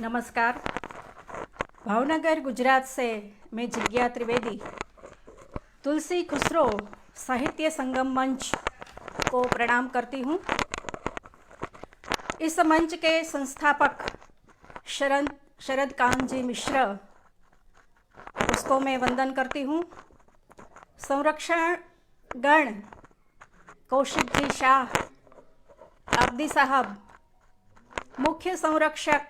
नमस्कार। भावनगर गुजरात से मैं जिज्ञा त्रिवेदी तुलसी खुसरो साहित्य संगम मंच को प्रणाम करती हूँ। इस मंच के संस्थापक शरद कांत जी मिश्र, उसको मैं वंदन करती हूँ। संरक्षण गण कौशिक जी शाह, अब्दी साहब, मुख्य संरक्षक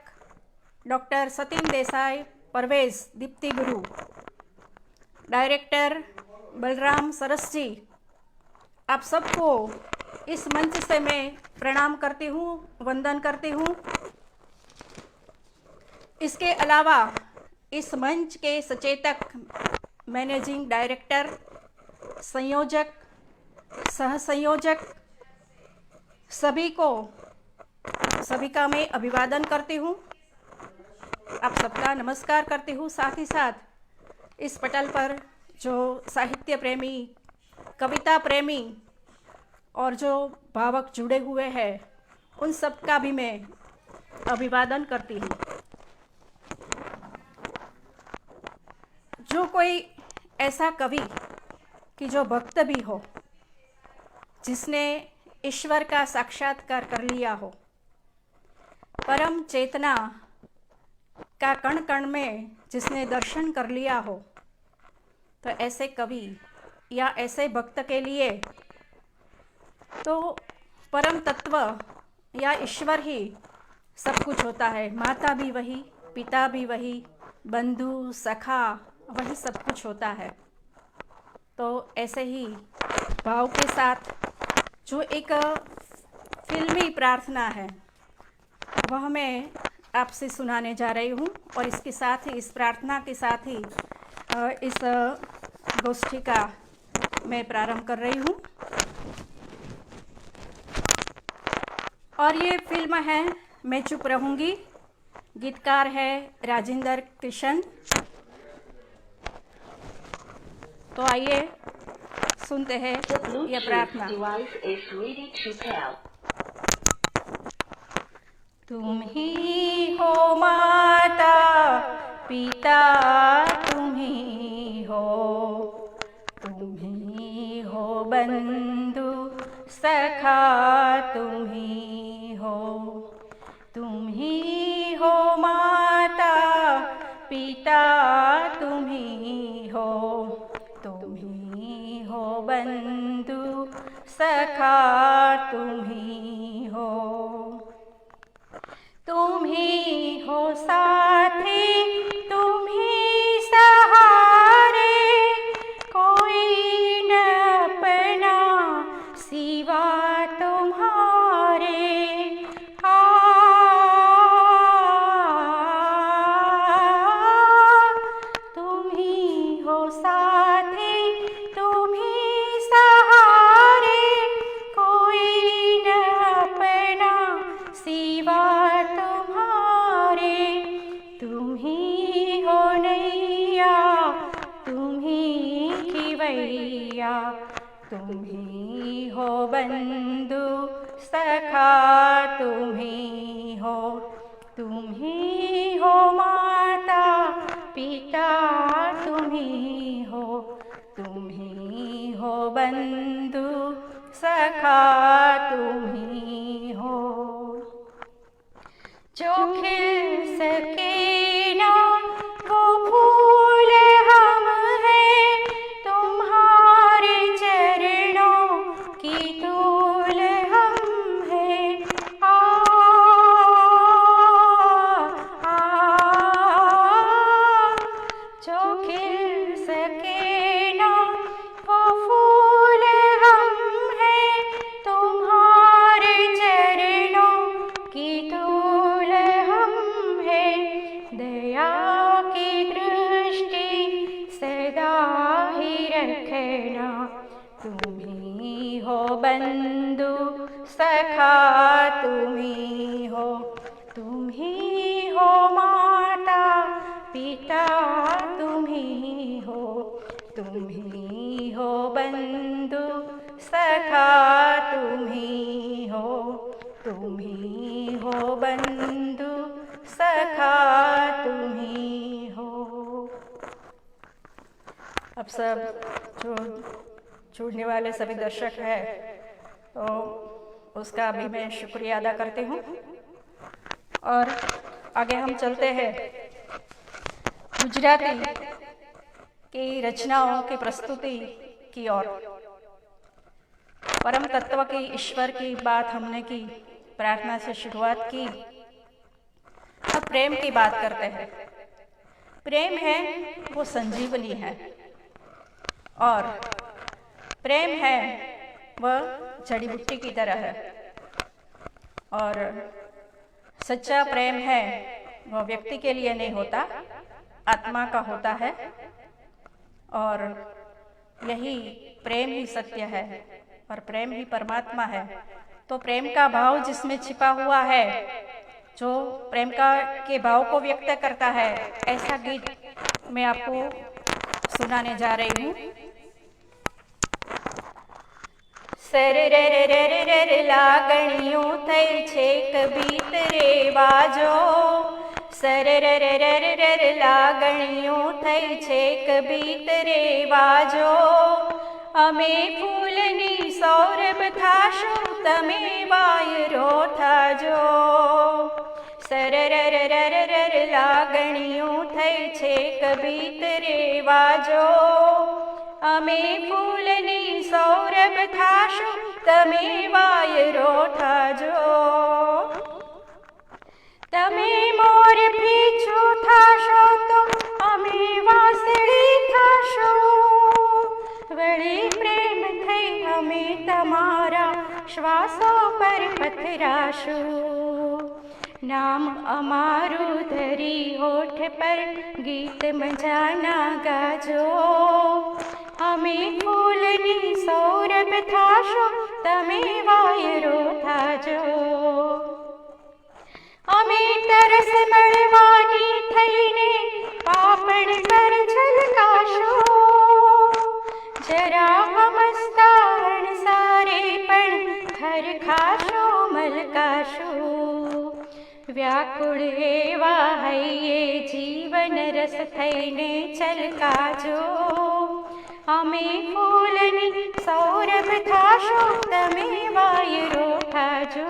डॉक्टर सतीन देसाई, परवेज, दीप्ति गुरु, डायरेक्टर बलराम सरस जी, आप सबको इस मंच से मैं प्रणाम करती हूँ, वंदन करती हूँ। इसके अलावा इस मंच के सचेतक, मैनेजिंग डायरेक्टर, संयोजक, सह संयोजक, सभी का मैं अभिवादन करती हूँ। आप सबका नमस्कार करती हूँ। साथ ही साथ इस पटल पर जो साहित्य प्रेमी, कविता प्रेमी और जो भावक जुड़े हुए हैं, उन सब का भी मैं अभिवादन करती हूँ। जो कोई ऐसा कवि कि जो भक्त भी हो, जिसने ईश्वर का साक्षात्कार कर लिया हो, परम चेतना का कण कण में जिसने दर्शन कर लिया हो, तो ऐसे कवि या ऐसे भक्त के लिए तो परम तत्व या ईश्वर ही सब कुछ होता है। माता भी वही, पिता भी वही, बंधु सखा वही सब कुछ होता है। तो ऐसे ही भाव के साथ जो एक फिल्मी प्रार्थना है, वह मैं आपसे सुनाने जा रही हूँ। और इसके साथ ही, इस प्रार्थना के साथ ही इस गोष्ठी का मैं प्रारंभ कर रही हूँ। और ये फिल्म है मैं चुप रहूँगी। गीतकार है राजेंद्र कृष्ण। तो आइए सुनते हैं यह प्रार्थना। तुम ही हो माता पिता, तुम ही हो बंधु सखा, तुम ही हो माता पिता, तुम ही हो बंधु सखा, तुम ही हो साथी, तुम ही सहारे, कोई न अपना सिवा तुम्हारे। तुम ही हो साथी, तुम ही सहारे, कोई न अपना सिवा तुम्हारे। तुम ही हो नैया, तुम ही खिवैया, तुम ही हो बंधु सखा, तुम ही हो माता पिता, तुम ही हो बंधु सखा, तुम ही हो। जो खिल सके ना वो फूल हम हैं, तुम्हारे चरणों की धूल हम हैं। जो खिल सके ना वो फूल हम हैं, तुम्हारे चरणों की धूल हम हैं। दया की दृष्टि सदा ही रखना, तुम ही हो बंधु सखा, तुम ही हो माता पिता, तुम ही हो बंधु सखा, तुम ही हो बंधु सखा, अब सब जो जुड़ने वाले सभी दर्शक हैं तो उसका भी मैं शुक्रिया अदा करती हूँ। और आगे हम चलते हैं गुजराती की रचनाओं की प्रस्तुति की ओर। परम तत्व की ईश्वर की बात हमने की, प्रार्थना से शुरुआत की। अब प्रेम की बात करते हैं। प्रेम है वो संजीवनी है, और प्रेम है वह जड़ी बूटी की तरह है। और सच्चा प्रेम है वह व्यक्ति के लिए नहीं होता, आत्मा का होता है। और यही प्रेम ही सत्य है और प्रेम ही परमात्मा है। तो प्रेम का भाव जिसमें छिपा हुआ है, जो प्रेम के भाव को व्यक्त करता है, ऐसा गीत मैं आपको सुनाने जा रही हूँ। सर रे रे रे रे रे रे लागणियों થઈ છેક ભીતરે વાજો। સર રે રે રે રે રે રે लागणियों થઈ છેક ભીતરે વાજો। અમે ફૂલની સૌરભ થાશું, તમે વાયરો થાજો। સર રે રે રે રે રે રે लागणियों થઈ છેક ભીતરે વાજો। અમે ફૂલની સૌરભ થાશું, તમે વાયરો થાજો। તમે મોર પીછો થાશો તો અમે વાંસળી થાશું। વળી પ્રેમ થઈ અમે તમારા શ્વાસો પર પથરાશું। નામ અમારું ધરી હોઠ પર ગીત મજાના ગાજો। અમે ફૂલની સૌરભ થાશો, તમે વાયરો થાજો। અમે તરસ મળવાની થઈને પાપણ પર છલકાશો। જરા હમસતા અણસારે પણ ખરખાશો મલકાશો। વ્યાકુળ એવા હૈયે જીવન રસ થઈને છલકાજો। અમે ફૂલની સૌરભ થાશો, તમે વાયરો થાજો।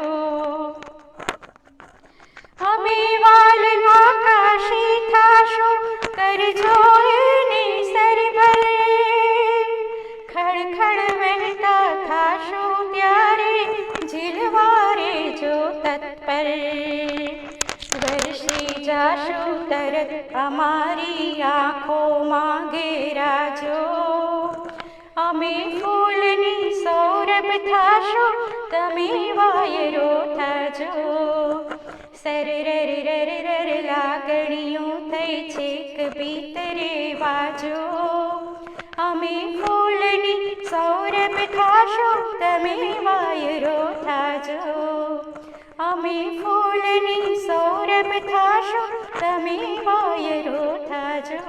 અમે વાલ આકાશી થાશો, કરજો એને સરભર। ખડખડ વહેતા થાશો ત્યારે ઝીલવારે જો તત્પર। વરસી જાશો તરત અમારી આંખોમાં ઘેરાજો। અમે ફૂલની સૌરભ થાશો, તમે વાયરો થાજો। સર રે રે રે રે રે રે लागणियों થઈ છેક ભીતરે વાજો। અમે ફૂલની સૌરભ થાશો, તમે વાયરો થાજો। અમે ફૂલની સૌરભ થાશો, તમે વાયરો થાજો।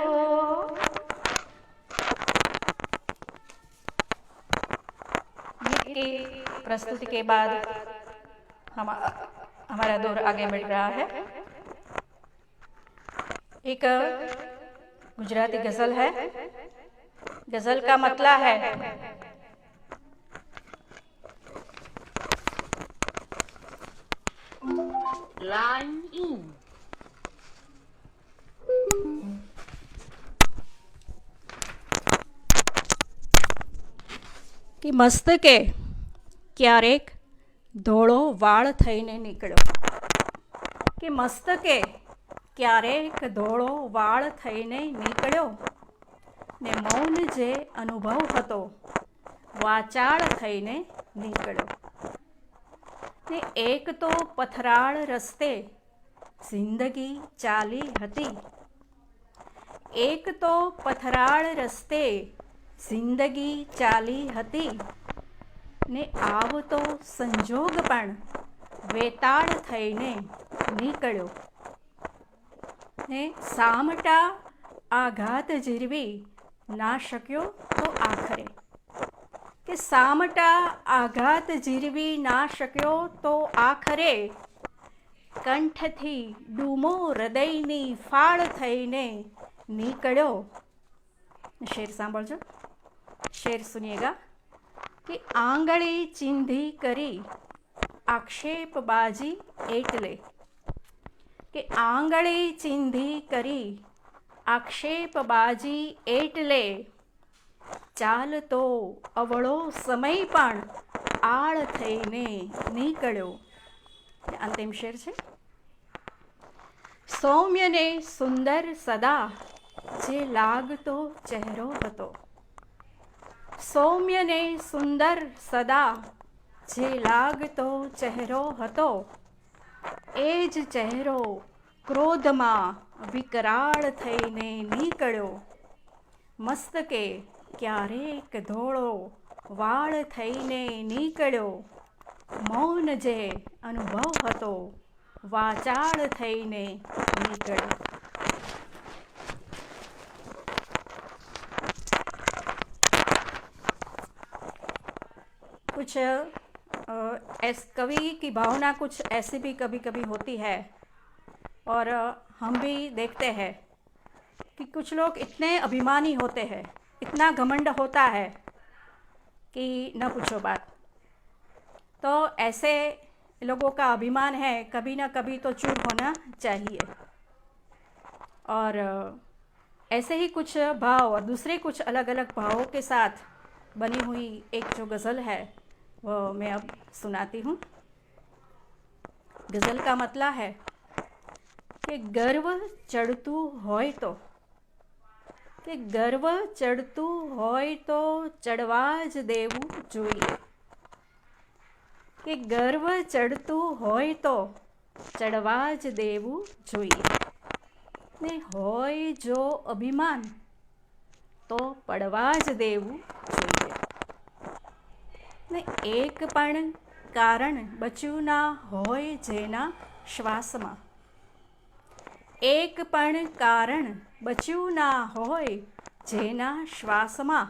गीत की प्रस्तुति के बाद हमारा दौर आगे बढ़ रहा है। एक गुजराती गज़ल है। गज़ल का मतला है लाइन इन। कि મસ્તકે ક્યારેક ધોળો વાળ થઈને નીકળ્યો। કે મસ્તકે ક્યારેક ધોળો વાળ થઈને નીકળ્યો, ને મૌન જે અનુભવ હતો વાચાળ થઈને નીકળ્યો। ને એક તો પથરાળ રસ્તે જિંદગી ચાલી હતી, એક તો પથરાળ રસ્તે જિંદગી ચાલી હતી, ને આવતો સંજોગ પણ વેતાળ થઈને નીકળ્યો। ને સામટા આઘાત જીરવી ના શક્યો તો આખરે। કે સામટા આઘાત જીરવી ના શક્યો તો આખરે, કંઠથી ડૂમો હૃદયની ફાળ થઈને નીકળ્યો। शेर सांभळजो, शेर सुनिएगा कि आंगળી ચીંધી કરી આક્ષેપબાજી એટલે કે આંગળી ચીંધી કરી આક્ષેપબાજી એટલે ચાલતો અવળો સમય પણ આળ થઈને નીકળ્યો. અંતિમ શેર છે. સૌમ્યને સુંદર સદા જે લાગતો ચહેરો હતો, સૌમ્યને સુંદર સદા જે લાગતો ચહેરો હતો, એ જ ચહેરો ક્રોધમાં વિકરાળ થઈને નીકળ્યો. મસ્તકે ક્યારેક ધોળો વાળ થઈને નીકળ્યો. મૌન જે અનુભવ હતો વાચાળ થઈને નીકળ્યો. कुछ कवि की भावना कुछ ऐसी भी कभी कभी होती है, और हम भी देखते हैं कि कुछ लोग इतने अभिमानी होते हैं, इतना घमंड होता है कि न पूछो बात. तो ऐसे लोगों का अभिमान है, कभी ना कभी तो चूर होना चाहिए. और ऐसे ही कुछ भाव और दूसरे कुछ अलग अलग भावों के साथ बनी हुई एक जो गज़ल है वो मैं अब सुनाती हूँ. गज़ल का मतलब है कि गर्व चढ़तू होय तो, કે ગર્વ ચડતું હોય તો ચડવા જ દેવું જોઈએ. કે ગર્વ ચડતું હોય તો ચડવા જ દેવું જોઈએ. ને હોય જો અભિમાન તો પડવા જ દેવું જોઈએ. ને એક પણ કારણ બચ્યું ના હોય જેના શ્વાસમાં, એક પણ કારણ બચ્યું ના હોય જેના શ્વાસમાં,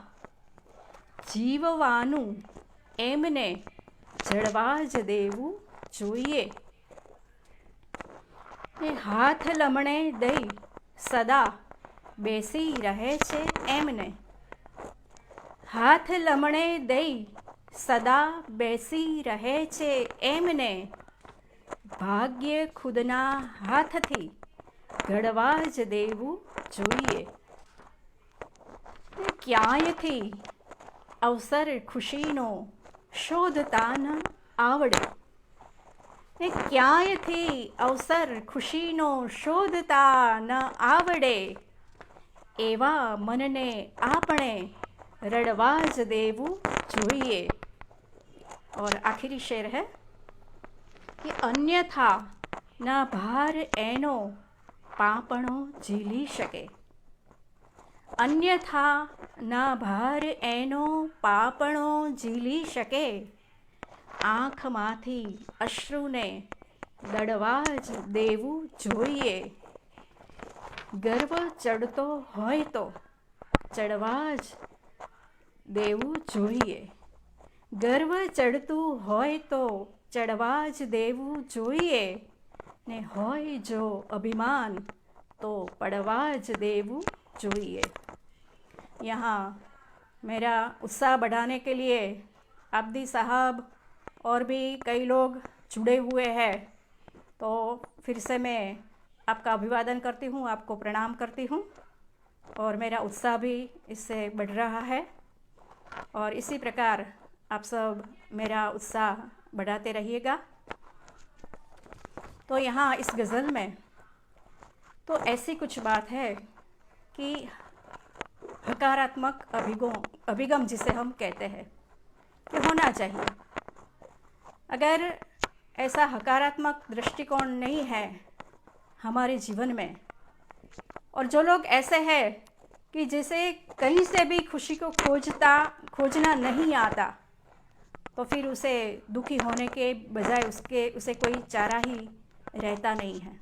જીવવાનું એમને જળવા જ દેવું જોઈએ. એ હાથ લમણે દઈ સદા બેસી રહે છે એમને, હાથ લમણે દઈ સદા બેસી રહે છે એમને, ભાગ્ય ખુદના હાથથી ઘડવા જ દેવું જોઈએ. ક્યાંયથી અવસર ખુશીનો શોધતા ન આવડે, ક્યાંયથી અવસર ખુશીનો શોધતા ન આવડે, એવા મનને આપણે રડવા જ દેવું જોઈએ. और आखिरी शेर है कि अन्यथा ना भार एनो पापणो झीली શકે, अन्यथा ना भार एनो पापणो झीली શકે, આંખમાંથી અશ્રુને દડવા જ દેવું જોઈએ. ગર્વ ચડતો હોય તો ચડવા જ દેવું જોઈએ. ગર્વ ચડતું હોય તો ચડવા જ દેવું જોઈએ. ને હોય જો અભિમાન तो पड़वा ज देवू જોઈએ. यहाँ मेरा उत्साह बढ़ाने के लिए आब्दी साहब और भी कई लोग जुड़े हुए हैं, तो फिर से मैं आपका अभिवादन करती हूँ, आपको प्रणाम करती हूँ. और मेरा उत्साह भी इससे बढ़ रहा है, और इसी प्रकार आप सब मेरा उत्साह बढ़ाते रहिएगा. तो यहाँ इस गज़ल में तो ऐसी कुछ बात है कि हकारात्मक अभिगम जिसे हम कहते हैं कि होना चाहिए. अगर ऐसा हकारात्मक दृष्टिकोण नहीं है हमारे जीवन में, और जो लोग ऐसे हैं कि जिसे कहीं से भी खुशी को खोजना नहीं आता, तो फिर उसे दुखी होने के बजाय उसे कोई चारा ही रहता नहीं है.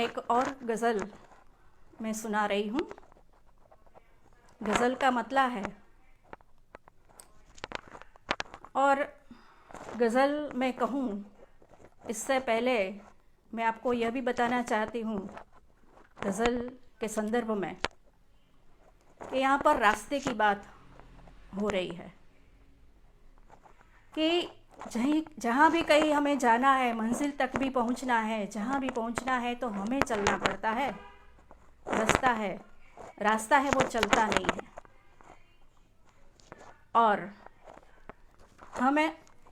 एक और गज़ल मैं सुना रही हूँ. गज़ल का मतलब है, और गज़ल मैं कहूँ इससे पहले मैं आपको यह भी बताना चाहती हूँ गज़ल के संदर्भ में कि यहाँ पर रास्ते की बात हो रही है कि जहाँ भी कहीं हमें जाना है, मंजिल तक भी पहुँचना है, जहाँ भी पहुँचना है तो हमें चलना पड़ता है। रास्ता है वो चलता नहीं है, और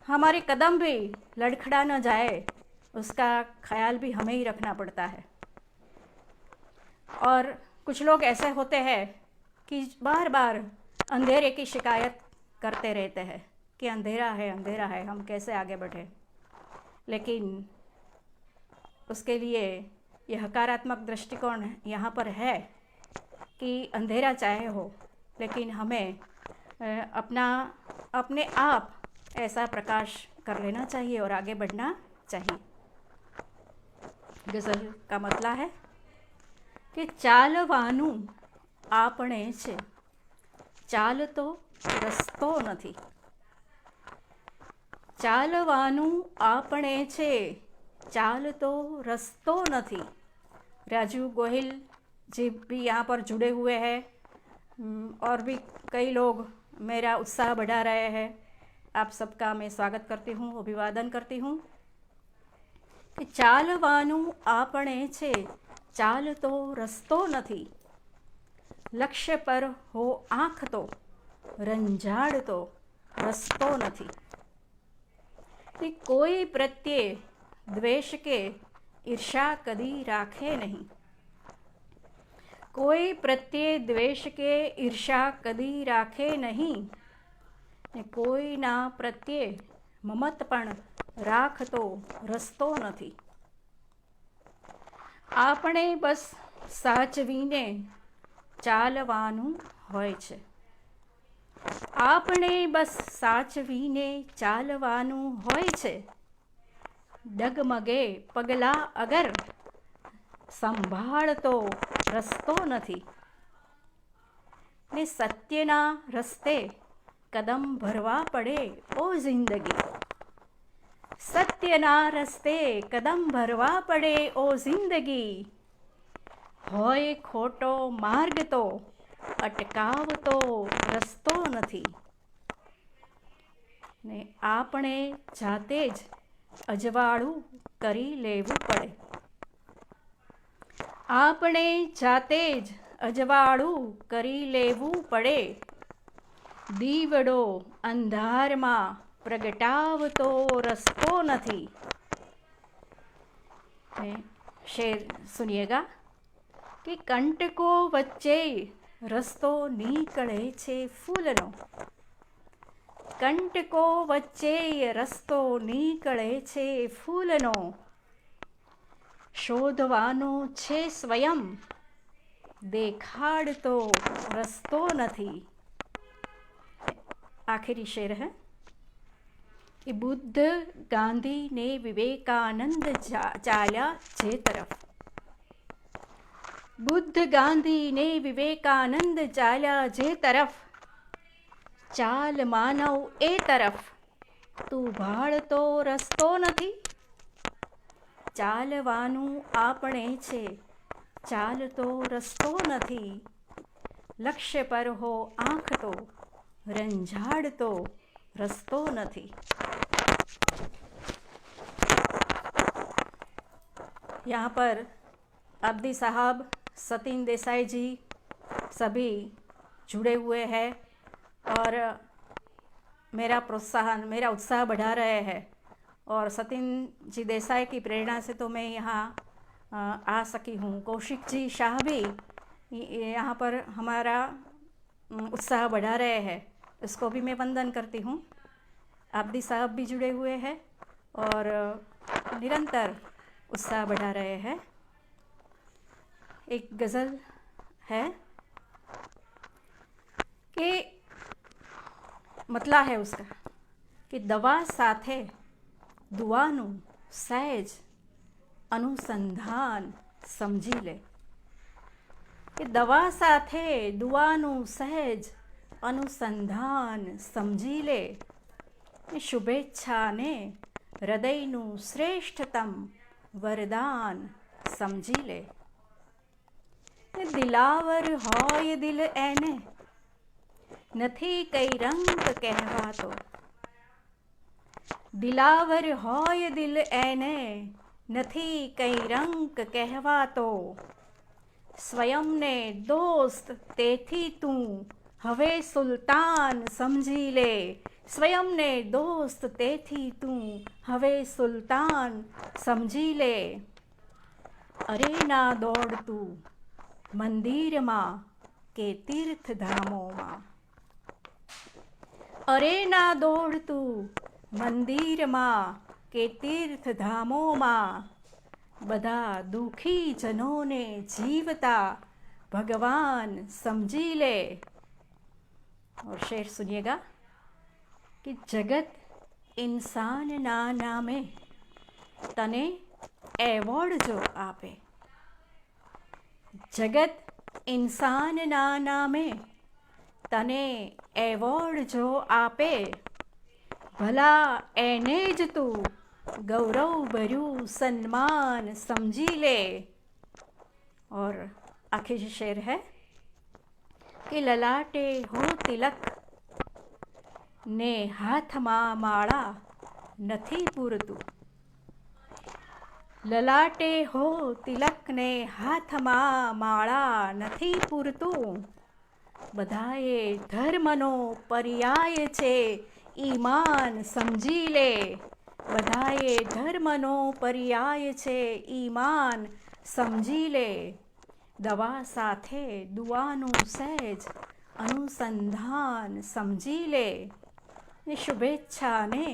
हमारे कदम भी लड़खड़ा न जाए उसका ख्याल भी हमें ही रखना पड़ता है। और कुछ लोग ऐसे होते हैं कि बार बार अंधेरे की शिकायत करते रहते हैं कि अंधेरा है, हम कैसे आगे बढ़े। लेकिन उसके लिए यह हकारात्मक दृष्टिकोण यहाँ पर है कि अंधेरा चाहे हो, लेकिन हमें अपने आप ऐसा प्रकाश कर लेना चाहिए और आगे बढ़ना चाहिए। गज़ल का मतलब है कि ચાલવાનું આપણે છે, ચાલતો રસ્તો નથી। ચાલવાનું આપણે છે, ચાલતો रस्तो नहीं। राजू गोहिल जी भी यहाँ पर जुड़े हुए हैं, और भी कई लोग मेरा उत्साह बढ़ा रहे हैं। आप सबका मैं स्वागत करती हूँ, अभिवादन करती हूँ। कि ચાલવાનું આપણે છે, ચાલતો રસ્તો નથી। લક્ષ્ય પર હો આંખ તો રંજાડતો રસ્તો નથી। कि कोई प्रत्ये द्वेष के ईर्षा कदी राखे नहीं। कोई प्रत्ये द्वेष के ईर्षा कदी राखे नहीं। कोई ना प्रत्ये મમતપણ રાખતો રસ્તો નથી। આપણે બસ સાચવીને ચાલવાનું હોય છે। આપણે બસ સાચવીને ચાલવાનું હોય છે। ડગમગે પગલા અગર સંભાળતો રસ્તો નથી। ને સત્યના રસ્તે કદમ ભરવા પડે ઓ જિંદગી। સત્યના રસ્તે કદમ ભરવા પડે ઓ જિંદગી। હોય ખોટો માર્ગ તો અટકાવતો રસ્તો નથી। ને આપણે જાતે જ અજવાળું કરી લેવું પડે। આપણે જાતે જ અજવાળું કરી લેવું પડે। દીવડો અંધારમાં પ્રગટાવતો રસ્તો નથી। शेर सुनिएगा कि कंटको वच्चे रस्तो નીકળે છે ફૂલનો। કંટકો વચ્ચે રસ્તો નીકળે છે ફૂલનો। શોધવાનો છે સ્વયં દેખાડતો રસ્તો નથી। आखिरी शेर है कि बुद्ध गांधी ने विवेकानंद चाल्या जे तरफ। बुद्ध गांधी ने विवेकानंद चाल्या जे तरफ। चाल मानव ए तरफ तू भाळतो रस्तो નથી। ચાલવાનું આપણે છે, ચાલતો રસ્તો નથી। લક્ષ્ય પર હો આંખ તો રંજાડતો રસ્તો નથી। यहाँ पर अब्दी साहब, सतीन देसाई जी सभी जुड़े हुए हैं और मेरा उत्साह बढ़ा रहे हैं। और सतीन जी देसाई की प्रेरणा से तो मैं यहाँ आ सकी हूँ। कौशिक जी शाह भी यहाँ पर हमारा उत्साह बढ़ा रहे हैं, इसको भी मैं वंदन करती हूँ। अब्दी साहब भी जुड़े हुए हैं और निरंतर उत्साह बढ़ा रहे हैं। एक गज़ल है कि मतलब है उसका कि दवा साथे दुआनु सहज अनुसंधान समझी ले। कि दवा साथे दुआनु सहज अनुसंधान समझी ले। शुभेच्छा ने हृदयनु श्रेष्ठतम વરદાન સમજી લે. દિલાવર હોય દિલ એને નથી કઈ રંગ કહેવાતો. દિલાવર હોય દિલ એને નથી કઈ રંગ કહેવાતો. સ્વયંને દોસ્ત તેથી તું હવે સુલતાન સમજી લે. સ્વયંને દોસ્ત તેથી તું હવે સુલતાન સમજી લે. અરે ના દોડતું મંદિરમાં કે તીર્થધામોમાં. અરે ના દોડતું મંદિરમાં કે તીર્થધામોમાં. બધા દુઃખી જનોને જીવતા भगवान समझी ले. और शेर सुनिएगा कि जगत इंसान ना नामे तने एवॉर्ड जो आपे. जगत इंसान ना नामे तने एवॉर्ड जो आपे. भला एने ज तू गौरव भर्યું सम्मान समझी ले. और आखिर जो शेर है कि ललाटे हो तिलक ने हाथમાં માળા નથી પૂરતું. લલાટે હો તિલક ને હાથમાં માળા નથી પૂરતું. બધાએ ધર્મનો પર્યાય છે ઈમાન સમજી લે. બધાએ ધર્મનો પર્યાય છે ઈમાન સમજી લે. દવા સાથે દુઆનું સહેજ અનુસંધાન સમજી લે. શુભેચ્છાને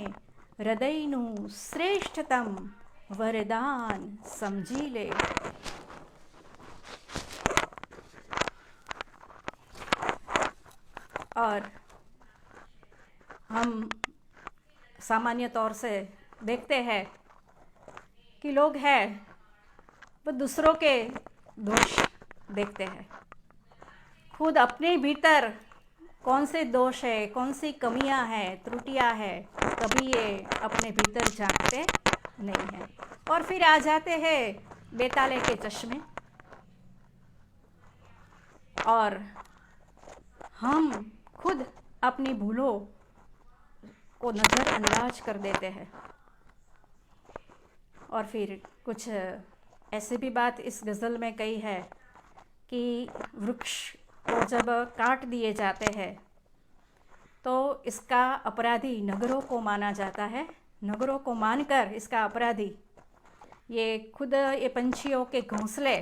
હૃદયનું શ્રેષ્ઠતમ वरदान समझी ले. और हम सामान्य तौर से देखते हैं कि लोग हैं वो दूसरों के दोष देखते हैं. खुद अपने भीतर कौन से दोष है, कौन सी कमियां हैं, त्रुटियां हैं, कभी ये अपने भीतर झांकते नहीं है. और फिर आ जाते हैं बेताले के चश्मे. और हम खुद अपनी भूलों को नज़रअंदाज कर देते हैं. और फिर कुछ ऐसी भी बात इस गज़ल में कही है कि वृक्ष को जब काट दिए जाते हैं तो इसका अपराधी नगरों को माना जाता है. नगरों को मानकर इसका अपराधी ये खुद ये पंछियों के घोंसले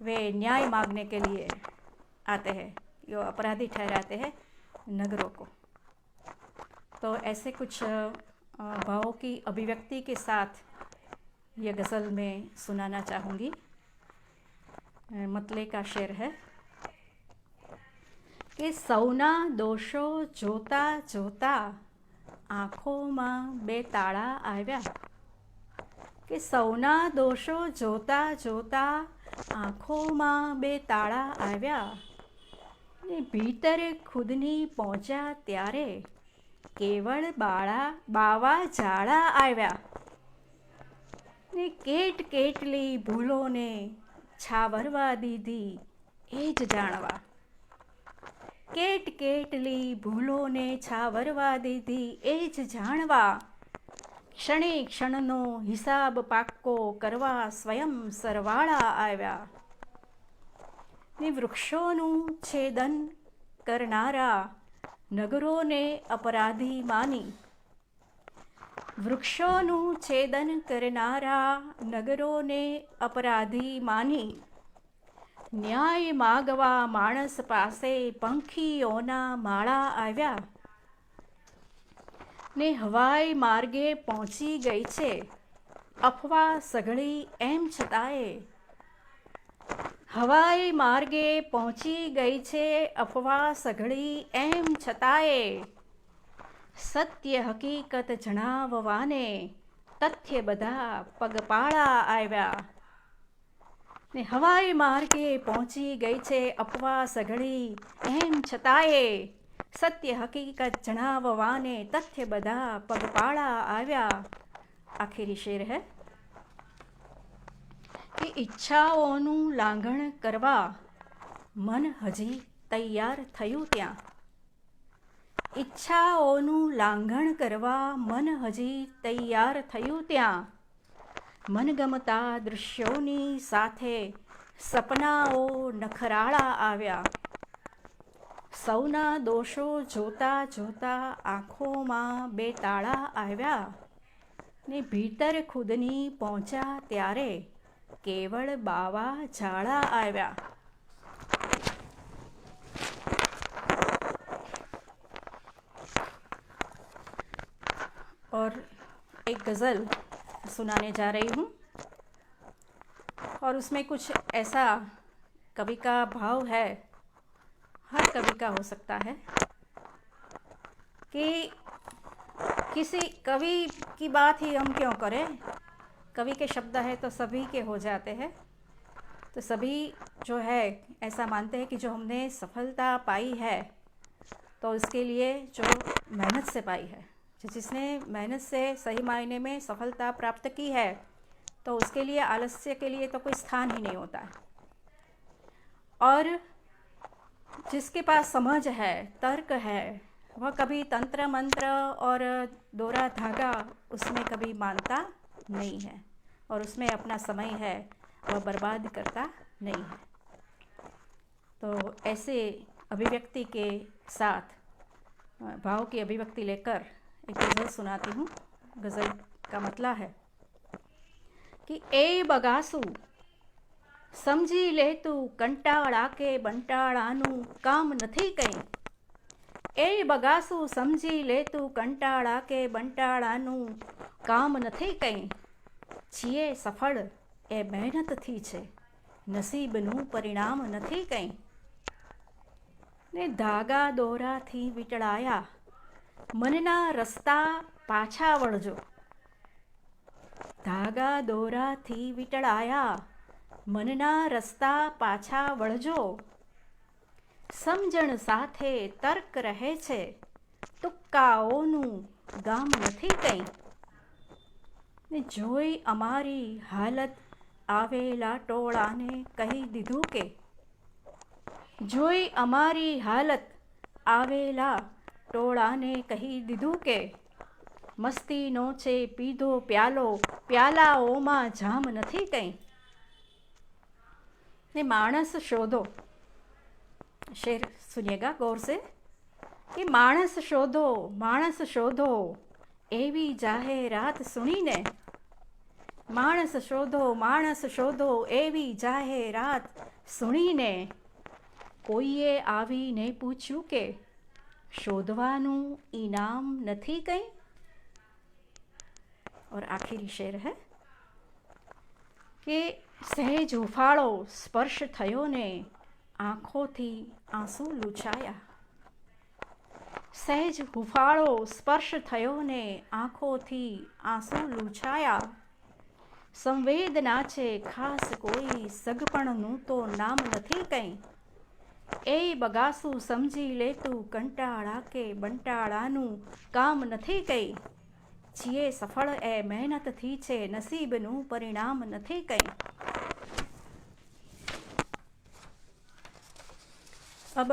वे न्याय मांगने के लिए आते हैं. ये अपराधी ठहराते हैं नगरों को. तो ऐसे कुछ भावों की अभिव्यक्ति के साथ ये गज़ल में सुनाना चाहूँगी. मतले का शेर है कि सौना दोषो जोता जोता આંખોમાં બે તાળા આવ્યા. કે સૌના દોષો જોતા જોતા આંખોમાં બે તાળા આવ્યા. ને ભીતર ખુદની પહોંચ્યા ત્યારે કેવળ બાવા જાળા આવ્યા. ને કેટલી ભૂલોને છાવરવા દીધી એ જ જાણવા. કેટલી ભૂલોને છાવરવા દીધી એ જ જાણવા. ક્ષણે ક્ષણનો હિસાબ પાક્કો કરવા સ્વયં સરવાળા આવ્યા. ને વૃક્ષોનું છેદન કરનારા નગરોને અપરાધી માની. વૃક્ષોનું છેદન કરનારા નગરોને અપરાધી માની. ન્યાય માગવા માણસ પાસે પંખીઓના માળા આવ્યા. ને હવાઈ માર્ગે પહોંચી ગઈ છે અફવા સઘળી એમ છતાંય. હવાઈ માર્ગે પહોંચી ગઈ છે અફવા સઘળી એમ છતાંય. સત્ય હકીકત જણાવવાને તથ્ય બધા પગપાળા આવ્યા. ને હવાઈ માર્ગે પહોંચી ગઈ છે અફવા સઘળી એમ છતાંય. સત્ય હકીકત જણાવવાને તથ્ય બધા પગપાળા આવ્યા. આખરી શેર है ઈચ્છાઓનું લાંઘણ કરવા મન હજી તૈયાર થયું ત્યાં. ઈચ્છાઓનું લાંઘણ કરવા મન હજી તૈયાર થયું ત્યાં. મનગમતા દૃશ્યોની સાથે સપનાઓ નખરાળા આવ્યા. સૌના દોષો જોતા જોતા આંખોમાં બે તાળા આવ્યા ને ભીતર ખુદની પહોંચ્યા ત્યારે કેવળ બાવા ઝાડા આવ્યા. और एक गज़ल सुनाने जा रही हूँ और उसमें कुछ ऐसा कवि का भाव है, हर कवि का हो सकता है, कि किसी कवि की बात ही हम क्यों करें, कवि के शब्द है तो सभी के हो जाते हैं. तो सभी जो है ऐसा मानते हैं कि जो हमने सफलता पाई है तो उसके लिए जो मेहनत से पाई है, जिसने मेहनत से सही मायने में सफलता प्राप्त की है तो उसके लिए आलस्य के लिए तो कोई स्थान ही नहीं होता है. और जिसके पास समझ है, तर्क है, वह कभी तंत्र मंत्र और दोरा धागा उसमें कभी मानता नहीं है और उसमें अपना समय है वह बर्बाद करता नहीं है. तो ऐसे अभिव्यक्ति के साथ भाव की अभिव्यक्ति लेकर एक गज़ल सुनाती हूँ. गज़ल का मतलब है कि ए बगासू समझी ले तू कंटाड़ा के बंटाड़ानू काम नथी कहीं. ए बगासू समझी ले तू कंटाड़ा के बंटाड़ानू काम नथी कहीं. છીએ સફળ એ મહેનતથી છે, નસીબનું પરિણામ નથી કંઈ. ને ધાગા દોરાથી વીંટળાયા મનના રસ્તા પાછા વળજો. ધાગા દોરાથી વીંટળાયા મનના રસ્તા પાછા વળજો. સમજણ સાથે તર્ક રહે છે, તુક્કાઓનું ગામ નથી કંઈ. ને જોઈ અમારી હાલત આવેલા ટોળાને કહી દીધું કે, જોઈ અમારી હાલત આવેલા ટોળાને કહી દીધું કે, મસ્તીનો છે પીધો પ્યાલો, પ્યાલાઓમાં જામ નથી કંઈ. ને માણસ શોધો, शेर सुनिएगा गौर से, कि माणस शोधो एवी जाहेरात सुनीने. माणस शोधो एवी जाहेरात सुनीने. कोईए आवीने पूछ्યું કે શોધવાનું इनाम નથી કંઈ. और आखिरी शेर है कि સહેજ હુફાળો સ્પર્શ થયો ને આંખોથી આંસુ લૂછાયા. સહેજ હુફાળો સ્પર્શ થયો ને આંખોથી આંસુ લૂછાયા. સંવેદના છે ખાસ કોઈ સગપણનું તો નામ નથી કંઈ. એ બગાસું સમજી લે તું કંટાળા કે બંટાળાનું કામ નથી કંઈ. છીએ સફળ એ મહેનતથી છે, નસીબનું પરિણામ નથી કંઈ. अब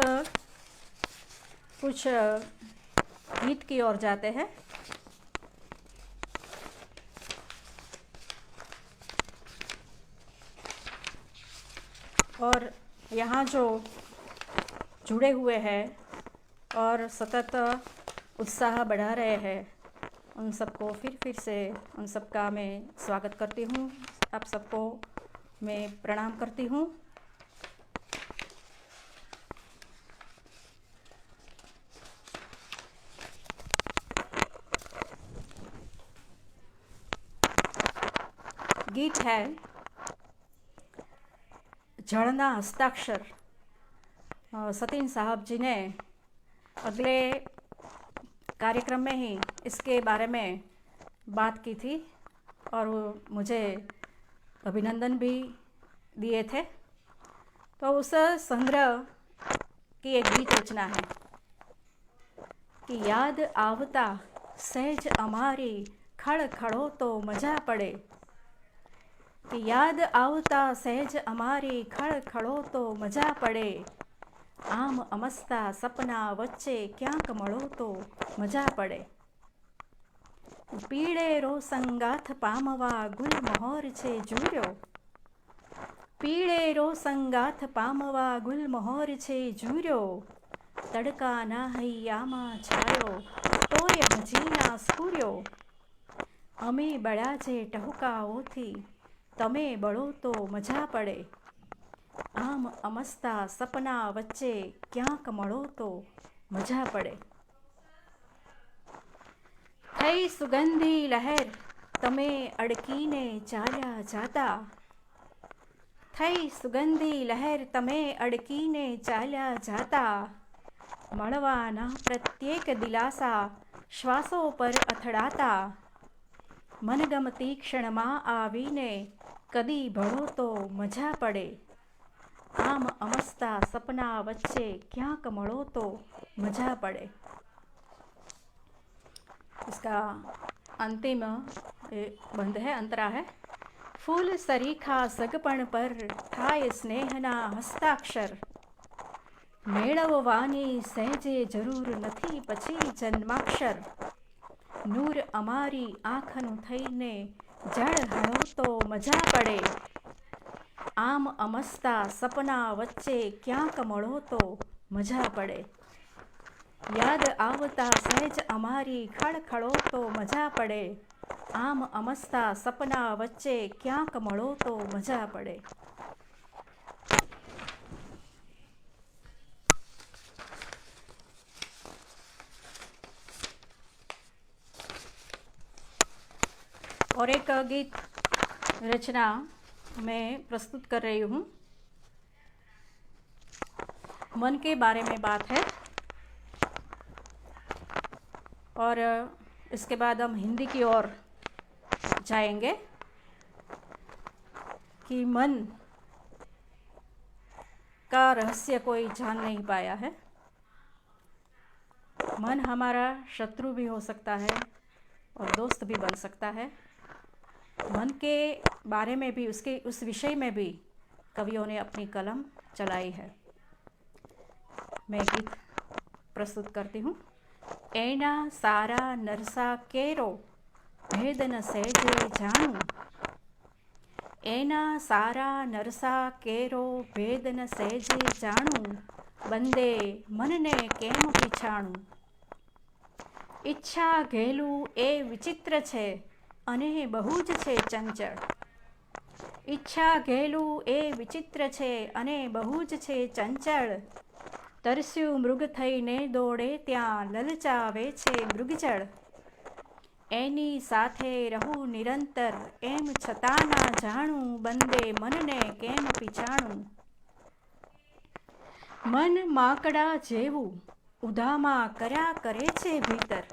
कुछ गीत की ओर जाते हैं. और यहाँ जो जुड़े हुए हैं और सतत उत्साह बढ़ा रहे हैं उन सबको फिर से उन सबका मैं स्वागत करती हूँ. आप सबको मैं प्रणाम करती हूँ. गीत है जड़ना हस्ताक्षर. सतीन साहब जी ने अगले कार्यक्रम में ही इसके बारे में बात की थी और मुझे अभिनंदन भी दिए थे. तो उस संग्रह की एक गीत रचना है कि याद आवता सहज अमारी खड़खड़ो तो मजा पड़े. કે યાદ આવતા સહેજ અમારી ખળખળો તો મજા પડે. આમ અમસ્તા સપના વચ્ચે ક્યાંક મળો તો મજા પડે. પીળે રો સંગાથ પામવા ગુલમહોર છે ઝૂર્યો. પીળે રો સંગાથ પામવા ગુલમહોર છે ઝૂર્યો. તડકાના હૈયામાં છાયો તોય હજી ના સ્ફુર્યો. અમે બળ્યા છે ટહુકાઓથી તમે બળો તો મજા પડે. આમ અમસ્તા સપના વચ્ચે ક્યાંક મળો તો મજા પડે. થઈ સુગંધી લહેર તમે અડકીને ચાલ્યા જાતા. થઈ સુગંધી લહેર તમે અડકીને ચાલ્યા જાતા. મળવાના પ્રત્યેક દિલાસા શ્વાસો પર અથડાતા. મનગમતી ક્ષણમાં આવીને કદી ભળો તો મજા પડે. આમ અમસ્તા સપના વચ્ચે ક્યાંક મળો तो मजा पड़े. इसका अंतिम बंध है, अंतरा है. फूल सरीखा सगपण पर થાય સ્નેહના હસ્તાક્ષર. મેળવવાની સહેજે જરૂર નથી પછી જન્માક્ષર. નૂર અમારી આંખનું થઈને જળ હળો તો મજા પડે. આમ અમસ્તા સપના વચ્ચે ક્યાંક મળો તો મજા પડે. યાદ આવતા સહેજ અમારી ખળખળો તો મજા પડે. આમ અમસ્તા સપના વચ્ચે ક્યાંક મળો તો મજા પડે. और एक गीत रचना मैं प्रस्तुत कर रही हूँ. मन के बारे में बात है और इसके बाद हम हिंदी की ओर जाएंगे कि मन का रहस्य कोई जान नहीं पाया है. मन हमारा शत्रु भी हो सकता है और दोस्त भी बन सकता है. मन के बारे में भी उस विषय में भी कवियों ने अपनी कलम चलाई है. मैं गीत प्रस्तुत करती हूँ. एना सारा नरसा केरो भेद न सहजे जाणू. एना सारा नरसा केरो भेद न सहजे जाणू. બંદે મનને કેમ પીછાણું. ઈચ્છા ઘેલું એ વિચિત્ર છે અને બહુ જ છે ચંચળ. ઈચ્છા ઘેલું એ વિચિત્ર છે અને બહુ જ છે ચંચળ. તરસ્યું મૃગ થઈને દોડે ત્યાં લલચાવે છે મૃગજળ. એની સાથે રહું નિરંતર એમ છતાં ના જાણું. બંદે મનને કેમ પીછાણું. મન માકડા જેવું ઉધામા કર્યા કરે છે ભીતર.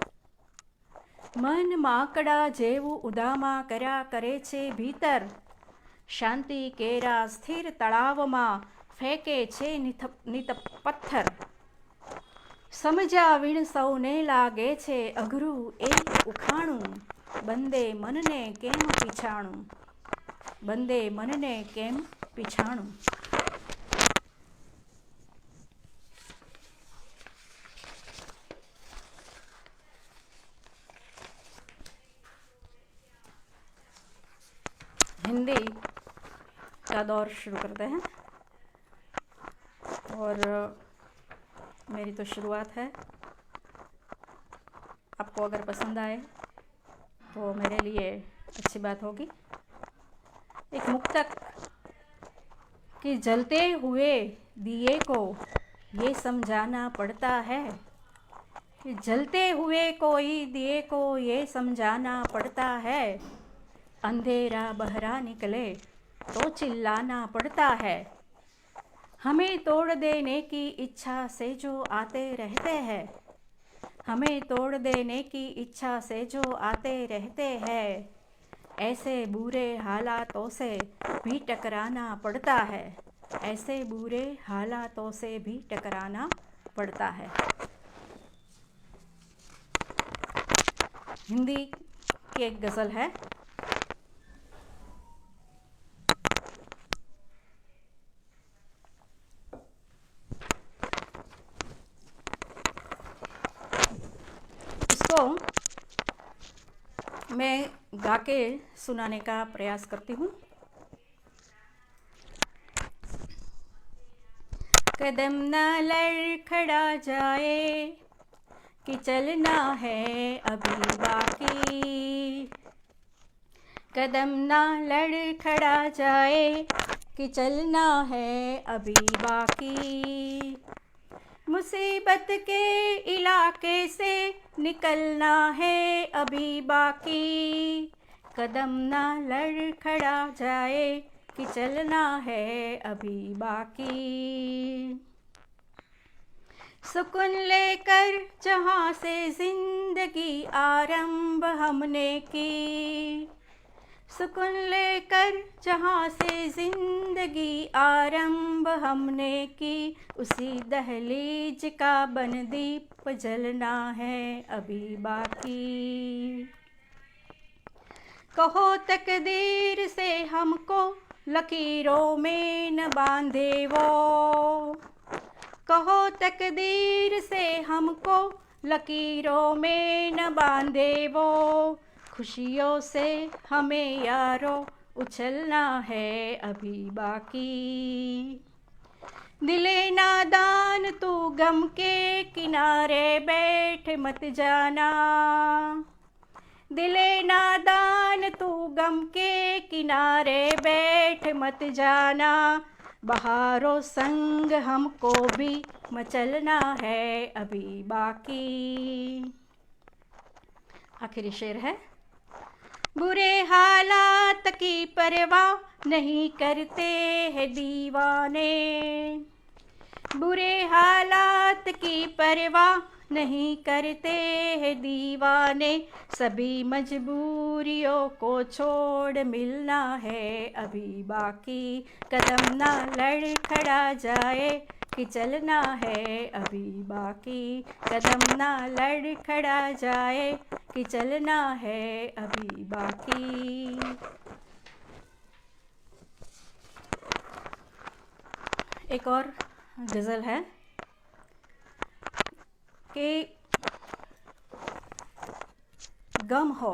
મન માકડા જેવું ઉધામા કર્યા કરે છે ભીતર. શાંતિ કેરા સ્થિર તળાવમાં ફેંકે છે નિત પથ્થર. સમજ્યા વીણ સૌને લાગે છે અઘરું એક ઉખાણું. બંદે મનને કેમ પીછાણું. બંદે મનને કેમ પીછાણું. हिंदी का दौर शुरू करते हैं और मेरी तो शुरुआत है. आपको अगर पसंद आए तो मेरे लिए अच्छी बात होगी. एक मुक्तक कि जलते हुए दिए को ये समझाना पड़ता है. कि जलते हुए कोई दिए को ये समझाना पड़ता है. अंधेरा बहरा निकले तो चिल्लाना पड़ता है. हमें तोड़ देने की इच्छा से जो आते रहते हैं. हमें तोड़ देने की इच्छा से जो आते रहते हैं. ऐसे बुरे हालातों से भी टकराना पड़ता है. ऐसे बुरे हालातों से भी टकराना पड़ता है. हिंदी की एक गज़ल है. मैं गा के सुनाने का प्रयास करती हूँ। कदम ना लड़खड़ा जाए कि चलना है अभी बाकी, कदम ना लड़खड़ा जाए कि चलना है अभी बाकी, मुसीबत के इलाके से निकलना है अभी बाकी, कदम ना लड़खड़ा जाए कि चलना है अभी बाकी। सुकून लेकर जहाँ से जिंदगी आरंभ हमने की, सुकून लेकर जहाँ से जिंदगी आरंभ हमने की, उसी दहलीज का बनदीप जलना है अभी बाकी। कहो तकदीर से हमको लकीरों में न बांधे वो, कहो तकदीर से हमको लकीरों में न बांधे वो, खुशियों से हमें यारो उछलना है अभी बाकी। दिले नादान तू गम के किनारे बैठ मत जाना, दिले नादान तू गम के किनारे बैठ मत जाना, बहारों संग हमको भी मचलना है अभी बाकी। आखिरी शेर है। बुरे हालात की परवाह नहीं करते हैं दीवाने, बुरे हालात की परवाह नहीं करते हैं दीवाने, सभी मजबूरियों को छोड़ मिलना है अभी बाकी, कदम ना लड़खड़ा जाए कि चलना है अभी बाकी, कदम ना लड़खड़ा जाए कि चलना है अभी बाकी। एक और गज़ल है कि गम हो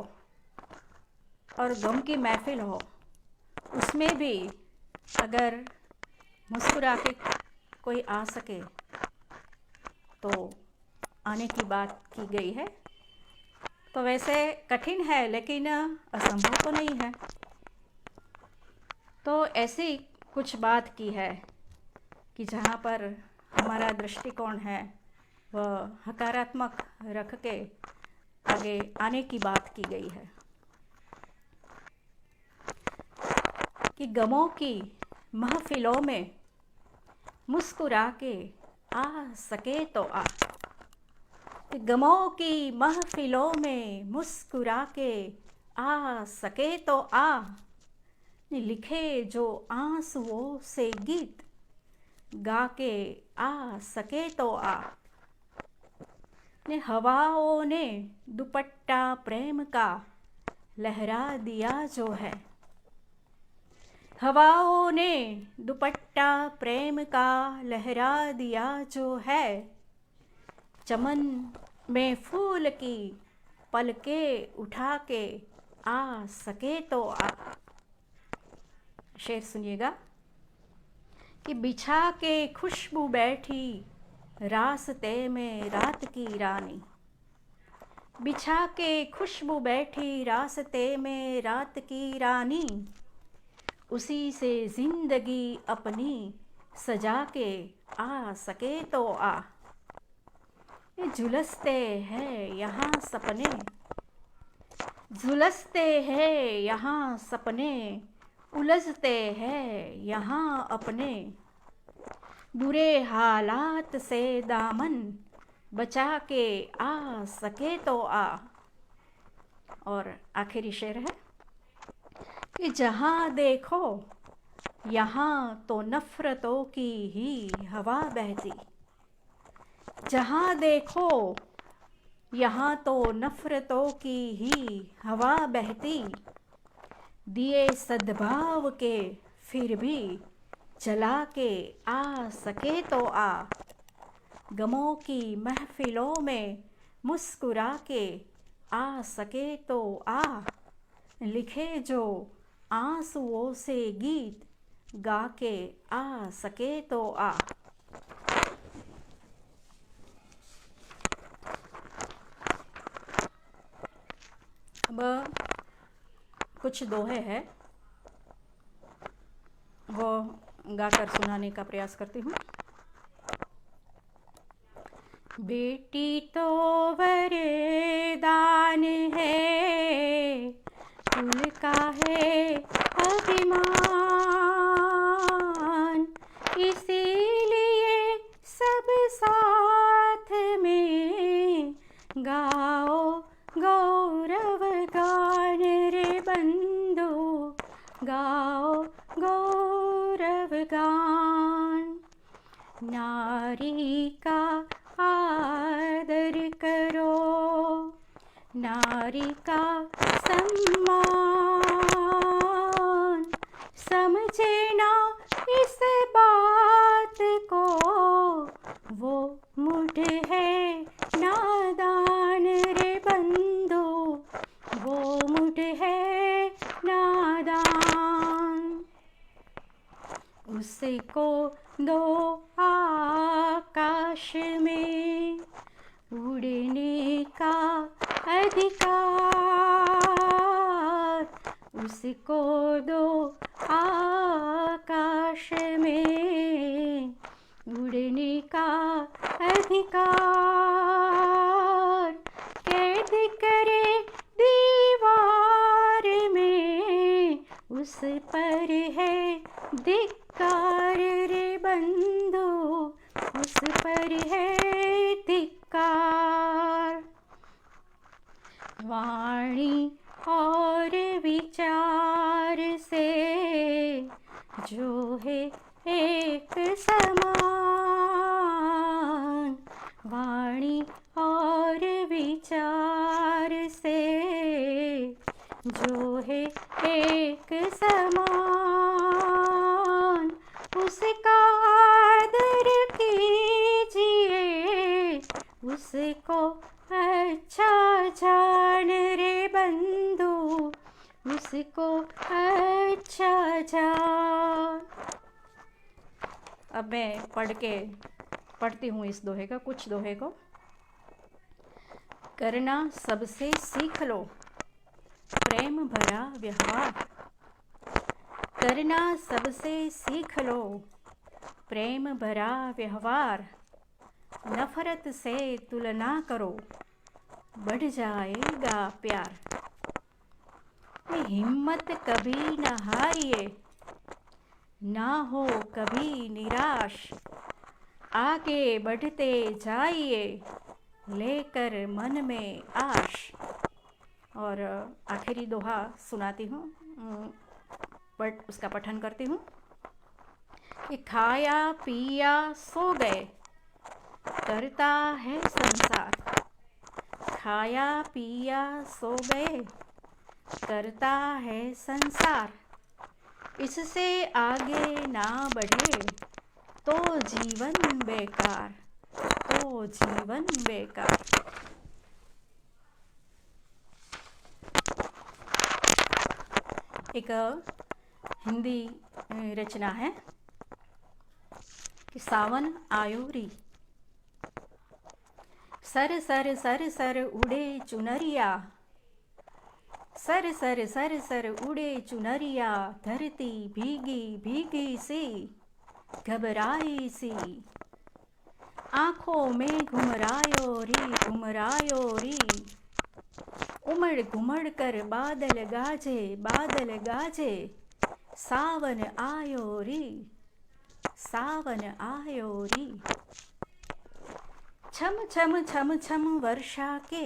और गम की महफिल हो, उसमें भी अगर मुस्कुरा के कोई आ सके तो आने की बात की गई है। तो वैसे कठिन है लेकिन असंभव तो नहीं है। तो ऐसी कुछ बात की है कि जहाँ पर हमारा दृष्टिकोण है वह हकारात्मक रख के आगे आने की बात की गई है कि गमों की महफिलों में मुस्कुरा के आ सके तो आ, कि गमों की महफिलों में मुस्कुरा के आ सके तो आ, लिखे जो आंसुओं से गीत गा के आ सके तो आ, ने हवाओं ने दुपट्टा प्रेम का लहरा दिया जो है, हवाओं ने दुपट्टा प्रेम का लहरा दिया जो है, चमन में फूल की पलके उठा के आ सके तो आ। शेर सुनिएगा कि बिछा के खुशबू बैठी रास्ते में रात की रानी, बिछा के खुशबू बैठी रास्ते में रात की रानी, उसी से जिंदगी अपनी सजा के आ सके तो आ, ये झुलसते हैं यहाँ सपने, झुलसते हैं यहाँ सपने, उलझते हैं यहाँ अपने, बुरे हालात से दामन बचा के आ सके तो आ। और आखिरी शेर है कि जहाँ देखो यहाँ तो नफ़रतों की ही हवा बहती, जहाँ देखो यहाँ तो नफ़रतों की ही हवा बहती, दिए सद्भाव के फिर भी जला के आ सके तो आ, गमों की महफिलों में मुस्कुरा के आ सके तो आ। लिखे जो आंसुओं से गीत, गा के आ सके तो आ। अब कुछ दोहे हैं, वो गाकर सुनाने का प्रयास करती हूँ। बेटी तो वरदान है, कुल का है अभिमान, इसीलिए सब साथ में गाओ गौरव गान रे बंधु, गाओ गौरव गान। नारी का आदर करो, नारी का सम्मान, समझे ना इस बात को वो मुठ है नादान रे बंधु, वो मुठ है नादान। उसको दो आकाश में उड़ने का अधिकार, उसको दो आकाश में उड़ने का अधिकार, कैद करे दीवार में उस पर है धिक्कार रे बंधु, उस पर है धिक्कार। वाणी और विचार से जो है एक समान, वाणी और विचार से जो है एक समान, उसका आदर कीजिए, उसको अच्छा जान रे बंधु, उसको अच्छा जान। अब मैं पढ़ती हूँ इस दोहे का, कुछ दोहे को। करना सबसे सीख लो प्रेम भरा व्यवहार, करना सबसे सीख लो प्रेम भरा व्यवहार, नफरत से तुलना करो बढ़ जाएगा प्यार। हिम्मत कभी न हारिए, ना हो कभी निराश, आगे बढ़ते जाइए लेकर मन में आश। और आखिरी दोहा सुनाती हूँ, बट उसका पठन करती हूँ कि खाया पिया सो गए करता है संसार, खाया पिया सो गए करता है संसार, इससे आगे ना बढ़े तो जीवन बेकार, तो जीवन बेकार। एक हिंदी रचना है कि सावन आयो री, सर सर सर सर उड़े चुनरिया, सर सर सर सर उड़े चुनरिया, धरती भीगी भीगी सी घबराई सी, आँखों में घुमरायो री, उमड़ घुमड़ कर बादल गाजे, सावन आयो री, सावन आयो री। छम छम छम छम वर्षा के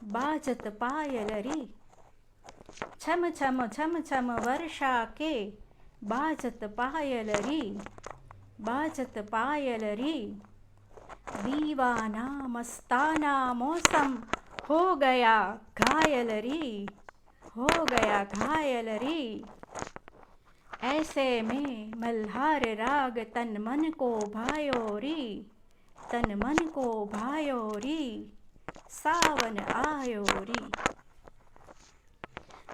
बाजत पायल री, छम छम छम छम वर्षा के बाजत पायल री, बाजत पायल री। दीवाना मस्ताना मौसम हो गया घायल री, हो गया घायल री। ऐसे में मल्हार राग तन मन को भायो री, तन मन को भायो री, सावन आयो री।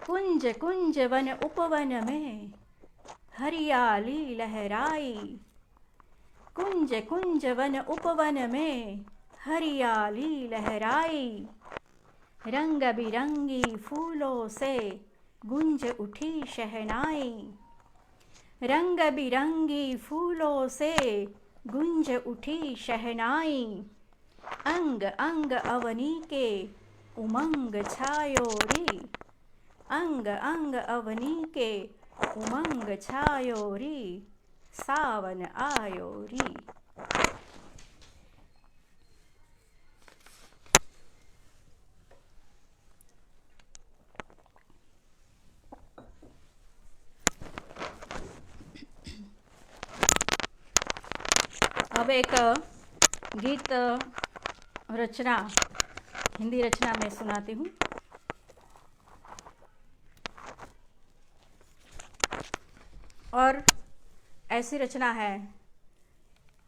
कुंज कुंज वन उपवन में हरियाली लहराई। कुंज कुंज वन उपवन में हरियाली लहराई। रंग बिरंगी फूलों से गूंज उठी शहनाई। रंग बिरंगी फूलों से गूंज उठी शहनाई। अंग अंग अवनी के उमंग छायो री। अंग अंग अवनी के उमंग छायो री। सावन आयो री। अब एक गीत रचना, हिंदी रचना मैं सुनाती हूँ। और ऐसी रचना है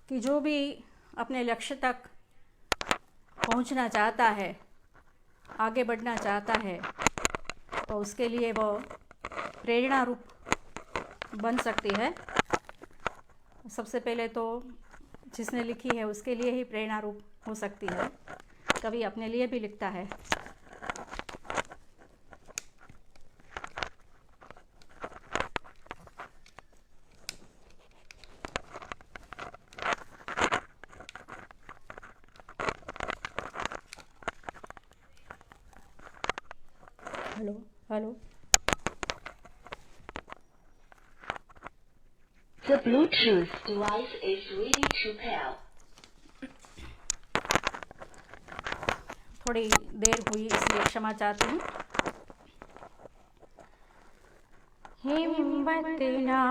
कि जो भी अपने लक्ष्य तक पहुँचना चाहता है, आगे बढ़ना चाहता है, तो उसके लिए वो प्रेरणा रूप बन सकती है। सबसे पहले तो जिसने लिखी है उसके लिए ही प्रेरणा रूप हो सकती है। कवि अपने लिए भी लिखता है। Hello hello. The Bluetooth device is ready to pair. थोड़ी देर हुई इसलिए क्षमा चाहती हूँ। हिम्मत ना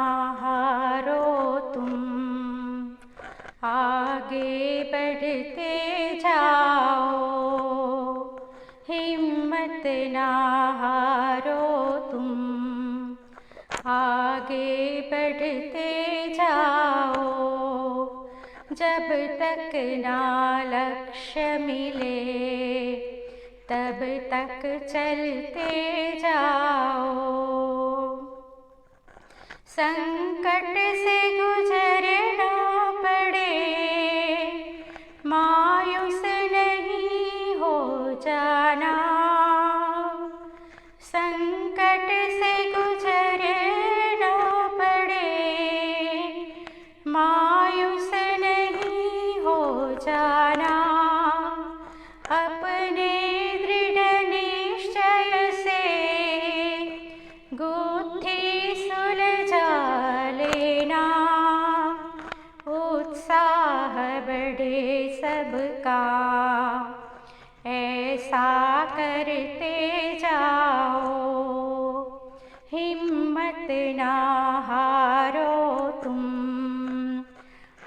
हारो तुम, आगे बढ़ते जाओ। हिम्मत ना हारो तुम, आगे बढ़ते जाओ। जब तक ना लक्ष्य मिले तब तक चलते जाओ। संकट से गुजरना पड़े, मायूस नहीं हो जाना। संकट से गुजरना पड़े, मायूस नहीं हो जाना। अपने दृढ़ निश्चय से गुत्थी सुलझा लेना। उत्साह बढ़े सबका, ऐसा करते जाओ। हिम्मत ना हारो तुम,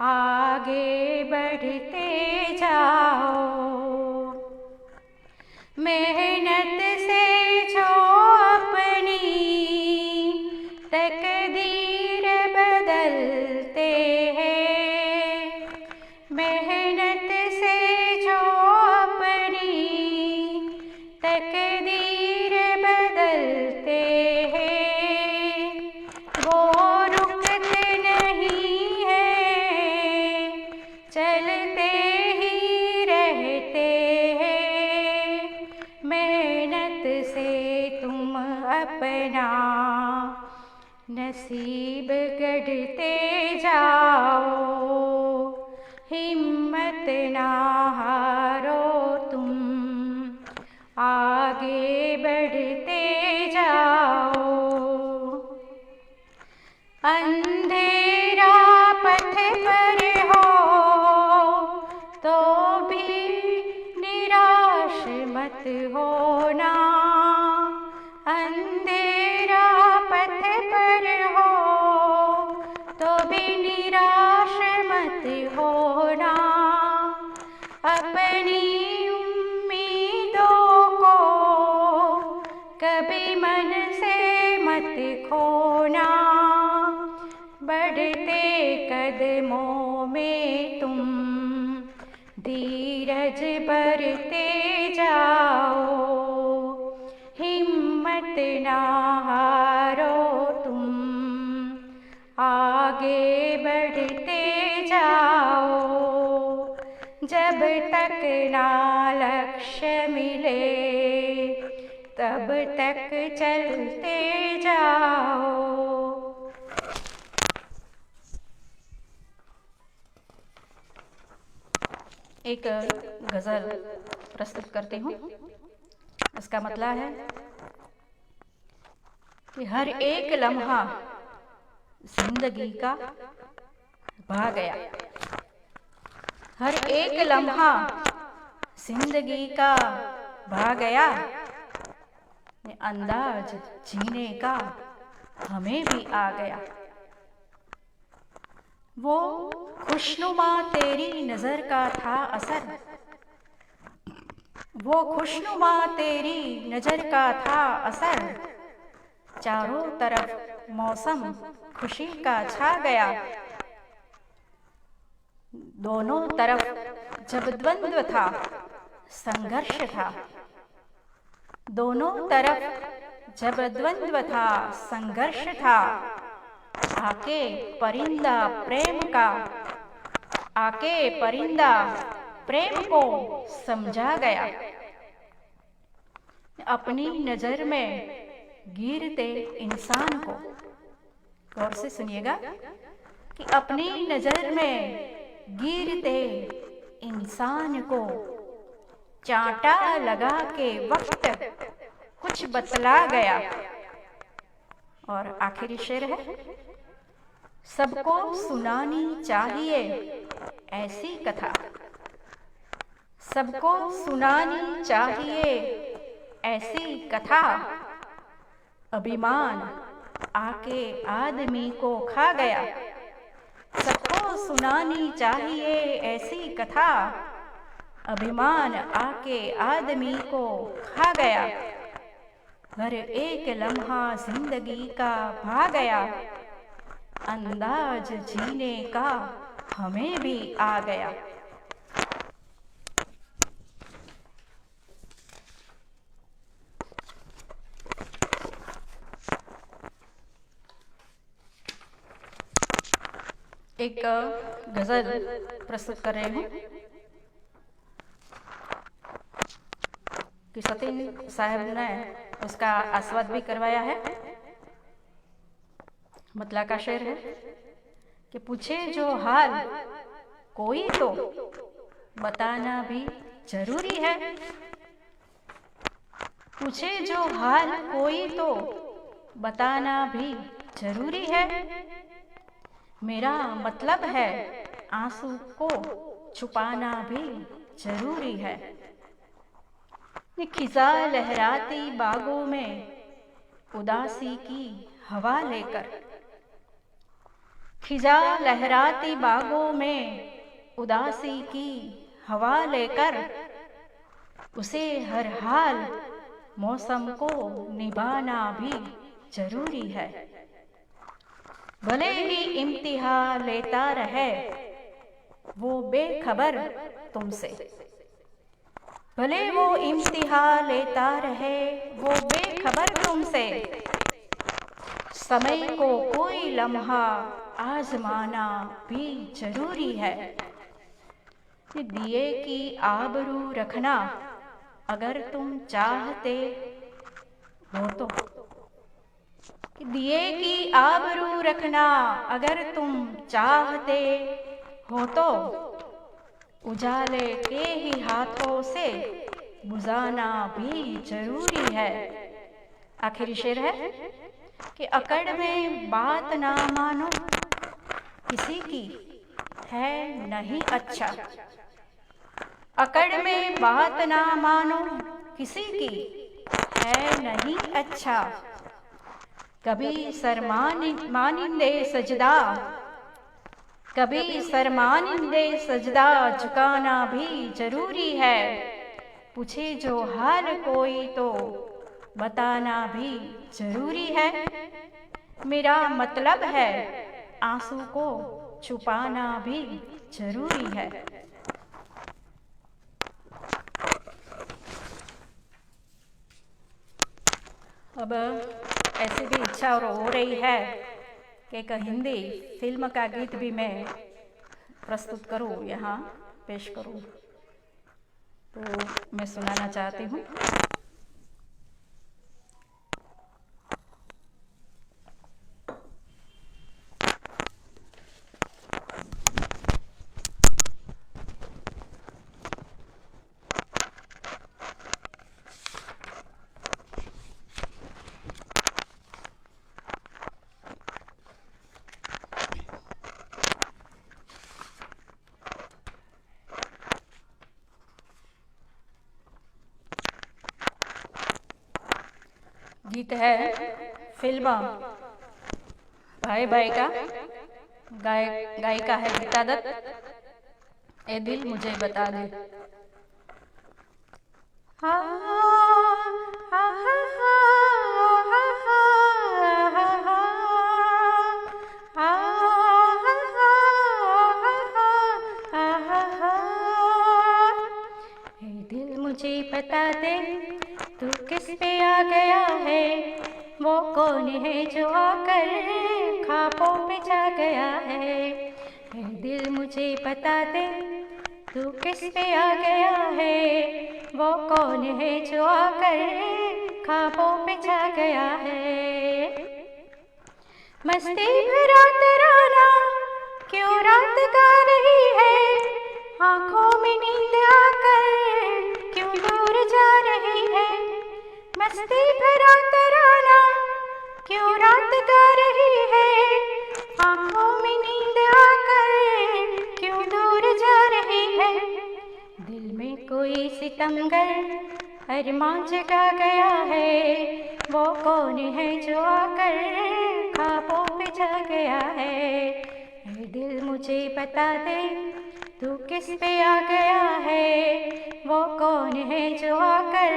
आगे बढ़ते जाओ। मेहनत से जो अपनी तकदीर बदलते हैं। मेहनत से जो अपनी तकदीर बदलते हैं, वो रुकते नहीं हैं, चलते ही रहते हैं। मेहनत से तुम अपना नसीब गढ़ते जाओ। हिम्मत ना हारो तुम, आगे बढ़ते जाओ। अंधेरा पथ पर हो तो भी निराश मत होना। अंधेरा पथ पर हो तो भी निराश मत होना। अपनी उम्मीदों को कभी मन से मत खोना। बढ़ते कदमों में तुम धीरज बरते जाओ। हिम्मत इतना हारो तुम, आगे बढ़ते जाओ, जब तक ना लक्ष्य मिले तब तक चलते जाओ। एक गज़ल प्रस्तुत करती हूँ। इसका मतलब है कि हर एक लम्हा जिंदगी का भाग गया, हर एक लम्हा जिंदगी का भाग गया, अंदाज जीने का हमें भी आ गया। वो खुशनुमा तेरी नजर का था असर, वो खुशनुमा तेरी नजर का था असर, चारों तरफ मौसम खुशी का छा गया। दोनों तरफ जब द्वंद्व था, संघर्ष था, दोनों तरफ जब द्वंद्व था, संघर्ष था, आके परिंदा प्रेम का, आके परिंदा प्रेम को समझा गया। अपनी नजर में गिरते इंसान को, गौर से सुनिएगा, कि अपनी नजर में गिरते इंसान को चांटा लगा के वक्त कुछ बतला गया। और आखिरी शेर है, सबको सुनानी चाहिए ऐसी कथा, सबको सुनानी चाहिए ऐसी कथा, अभिमान आके आदमी को खा गया। सबको सुनानी चाहिए ऐसी कथा, अभिमान आके आदमी को खा गया। हर एक लम्हा जिंदगी का भाग गया, अंदाज जीने का हमें भी आ गया। एक गजल प्रस्तुत कर रही हूँ कि सतीन साहब ने उसका आस्वाद भी करवाया है। मतलब का शेर है कि पूछे जो हाल कोई तो बताना भी जरूरी है, पूछे जो हाल कोई तो बताना भी जरूरी है। मेरा मतलब है आंसू को छुपाना भी जरूरी है। खिजा लहराती बागों में उदासी की हवा लेकर, खिजा लहराती बागों में उदासी की हवा लेकर, उसे हर हाल मौसम को निभाना भी जरूरी है। भले ही इम्तिहान लेता रहे वो बेखबर तुमसे, भले वो इम्तिहान लेता रहे वो बेखबर तुमसे, समय को कोई लम्हा आजमाना भी जरूरी है। दिए की आबरू रखना अगर तुम चाहते हो तो, दिए की आबरू रखना अगर तुम चाहते हो तो, उजाले के ही हाथों से बुझाना भी जरूरी है। आखिरी शेर है कि अकड़ में बात ना मानो किसी की है नहीं अच्छा, अकड़ में बात ना मानो किसी की है नहीं अच्छा। कभी शर्मानिंदे सजदा, कभी शर्मानिंदे सजदा झुकाना भी जरूरी है। पूछे जो हाल कोई तो बताना भी जरूरी है। मेरा मतलब है आंसू को छुपाना भी जरूरी है। अब ऐसी भी इच्छा और हो रही है कि एक हिंदी फिल्म का गीत भी मैं प्रस्तुत करूं, यहाँ पेश करूं, तो मैं सुनाना चाहती हूँ। गीत है फिल्म भाई भाई का, गायिका है गीता दत्त। ए दिल मुझे बता दे। हा हा हा हा दिल मुझे बता दे, तू किस पे आ गया है, वो कौन है जो आकर ख्वाबों पे छा गया है। दिल मुझे बता दे, तू किस पे आ गया है, वो कौन है जो आकर ख्वाबों पे छा गया है। मस्ती भरा तराना क्यों रात गा रही है, आंखों में नींद आकर क्यों दूर जा रही है। मस्ती भरा तराना क्यों रात गा रही है, आंखों में नींद आकर क्यों दूर जा रही है। दिल में कोई सितमगर अरमान जगा गया है, वो कौन है जो आकर ख्वाबों पे छा गया है। दिल मुझे बता दे, तू किस पे आ गया है, वो कौन है जो आकर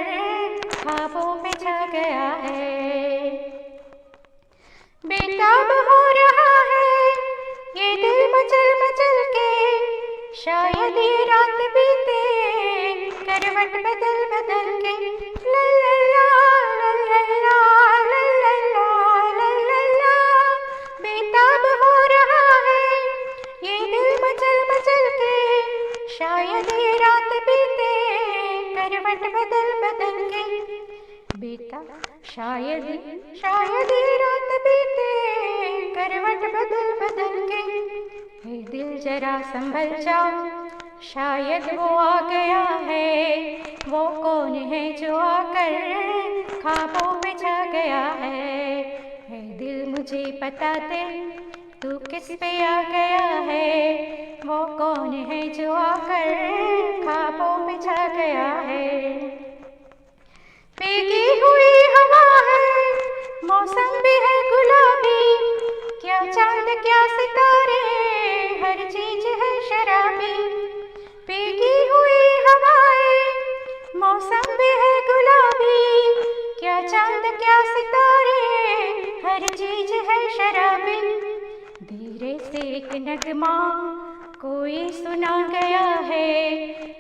ख्वाबों पे छा गया है। बेताब हो रहा है ये दिल मचल मचल के, शायद ये रात बीते करवट बदल बदल के। ला ला ला ला ला ला ला ला ला ला। बेताब हो रहा है ये दिल मचल मचल के, शायद ये रात बीते करवट बदल बदल के। बेटा शायद ये रात बीते करवट बदल बदल के। हे दिल जरा संभल जाओ, शायद वो आ गया है, वो कौन है जो आकर ख्वाबों में छा गया है। हे दिल मुझे बता दे, तू किस पे आ गया है, वो कौन है जो आकर ख्वाबों में छा गया है। भीगी हुई हवा है, मौसम भी है गुलाबी, क्या चांद क्या सितारे, हर चीज है शराबी। भीगी हुई हवाएं, मौसम भी है गुलाबी, क्या चांद क्या सितारे, हर चीज है शराबी। धीरे से एक नगमा कोई सुना गया है,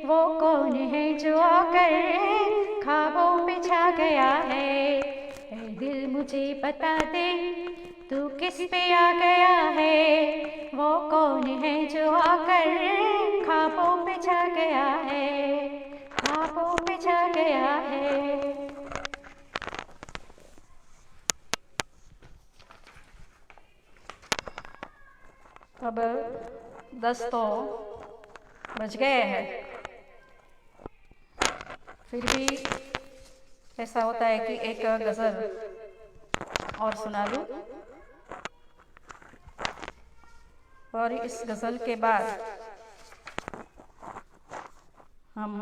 वो कौन है जो आकर ख्वाबों पे छा गया है। दिल मुझे बता दे, तू किस पे आ गया है, वो कौन है जो आकर ख्वाबों पे छा गया है, ख्वाबों पे छा गया है। अब 10 तो बज गए हैं, फिर भी ऐसा होता है कि एक गज़ल और सुना लूँ, और इस गज़ल के बाद हम